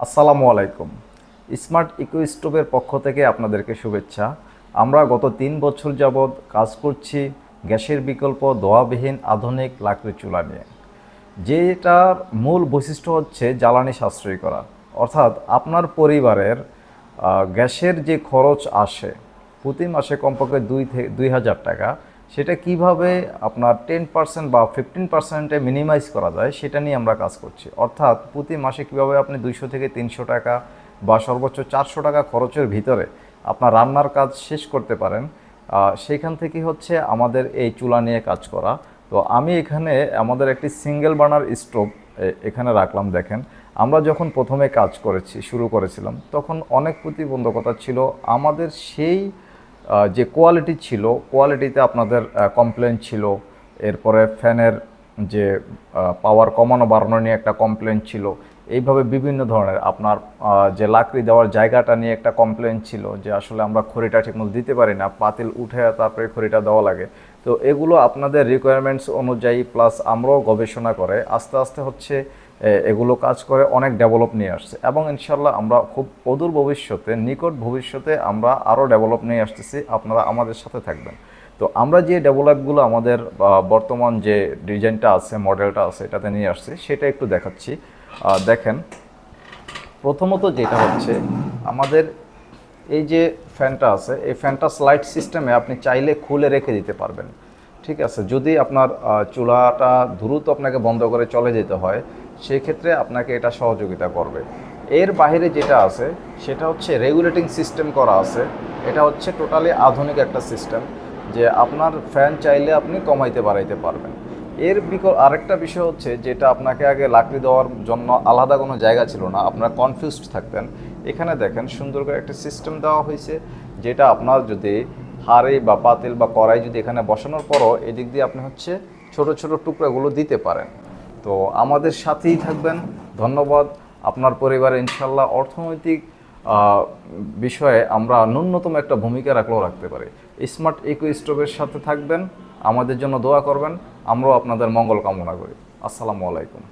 আসসালামু আলাইকুম। Smart eco স্টোভের পক্ষ থেকে আপনাদেরকে শুভেচ্ছা। আমরা গত ৩ বছর যাবৎ কাজ করছি গ্যাসের বিকল্প ধোঁয়াবিহীন আধুনিক লাকড়ি চুলা নিয়ে। যেটার মূল বৈশিষ্ট্য হচ্ছে জ্বালানি সাশ্রয়ী করা। অর্থাৎ আপনার পরিবারের গ্যাসের যে খরচ আসে প্রতি মাসে কমপক্ষে ২,০০০ টাকা, সেটা কিভাবে আপনার 10% বা 15%-এ মিনিমাইজ করা যায় সেটা নিয়ে আমরা কাজ করছি। অর্থাৎ প্রতি মাসে কিভাবে আপনি ২০০ থেকে ৩০০ টাকা বা সর্বোচ্চ ৪০০ টাকা খরচের ভিতরে আপনার রান্নার কাজ শেষ করতে পারেন, সেইখান থেকে হচ্ছে আমাদের এই চুলা নিয়ে কাজ করা। তো আমি এখানে আমাদের একটি সিঙ্গেল বার্নার স্টোভ এখানে রাখলাম। দেখেন, আমরা যখন প্রথমে কাজ শুরু করেছিলাম তখন অনেক প্রতিবন্ধকতা ছিল। আমাদের সেই যে কোয়ালিটি ছিল, কোয়ালিটিতে আপনাদের কমপ্লেন ছিল। এরপরে ফ্যানের যে পাওয়ার কমানো বাড়ানো নিয়ে একটা কমপ্লেন ছিল। এইভাবে বিভিন্ন ধরনের আপনার যে লাকড়ি দেওয়ার জায়গাটা নিয়ে একটা কমপ্লেন ছিল, যে আসলে আমরা খড়িটা ঠিকমতো দিতে পারি না, পাতিল উঠে তারপরে খড়িটা দেওয়া লাগে। তো এগুলো আপনাদের রিকোয়ারমেন্টস অনুযায়ী প্লাস আমরাও গবেষণা করে আস্তে আস্তে হচ্ছে এগুলো কাজ করে অনেক ডেভেলপ নিয়ে আসছে, এবং ইনশাল্লাহ আমরা খুব অদূর ভবিষ্যতে, নিকট ভবিষ্যতে আমরা আরও ডেভেলপ নিয়ে আসতেছি। আপনারা আমাদের সাথে থাকবেন। তো আমরা যে ডেভেলপগুলো আমাদের বর্তমান যে ডিজাইনটা আছে, মডেলটা আছে, এটাতে নিয়ে আসছি, সেটা একটু দেখাচ্ছি। দেখেন, প্রথমত যেটা হচ্ছে আমাদের এই যে ফ্যানটা আছে, এই ফ্যানটা স্লাইড সিস্টেমে আপনি চাইলে খুলে রেখে দিতে পারবেন। ঠিক আছে, যদি আপনার চুলাটা দ্রুত আপনাকে বন্ধ করে চলে যেতে হয়, সেই ক্ষেত্রে আপনাকে এটা সহযোগিতা করবে। এর বাইরে যেটা আছে সেটা হচ্ছে রেগুলেটিং সিস্টেম করা আছে। এটা হচ্ছে টোটালি আধুনিক একটা সিস্টেম, যে আপনার ফ্যান চাইলে আপনি কমাইতে বাড়াইতে পারবেন। এর আরেকটা বিষয় হচ্ছে, যেটা আপনাকে আগে লাকড়ি দেওয়ার জন্য আলাদা কোনো জায়গা ছিল না, আপনারা কনফিউজড থাকতেন। এখানে দেখেন সুন্দর করে একটা সিস্টেম দেওয়া হয়েছে, যেটা আপনার যদি হাঁড়ি বা পাতিল বা কড়াই যদি এখানে বসানোর পরও এদিক দিয়ে আপনি হচ্ছে ছোট ছোট টুকরাগুলো দিতে পারেন। তো আমাদের সাথেই থাকবেন। ধন্যবাদ। আপনার পরিবারে ইনশাল্লাহ অর্থনৈতিক বিষয়ে আমরা ন্যূনতম একটা ভূমিকা রাখতে পারি। স্মার্ট ইকো স্টোভের সাথে থাকবেন, আমাদের জন্য দোয়া করবেন। আমরাও আপনাদের মঙ্গল কামনা করি। আসসালামু আলাইকুম।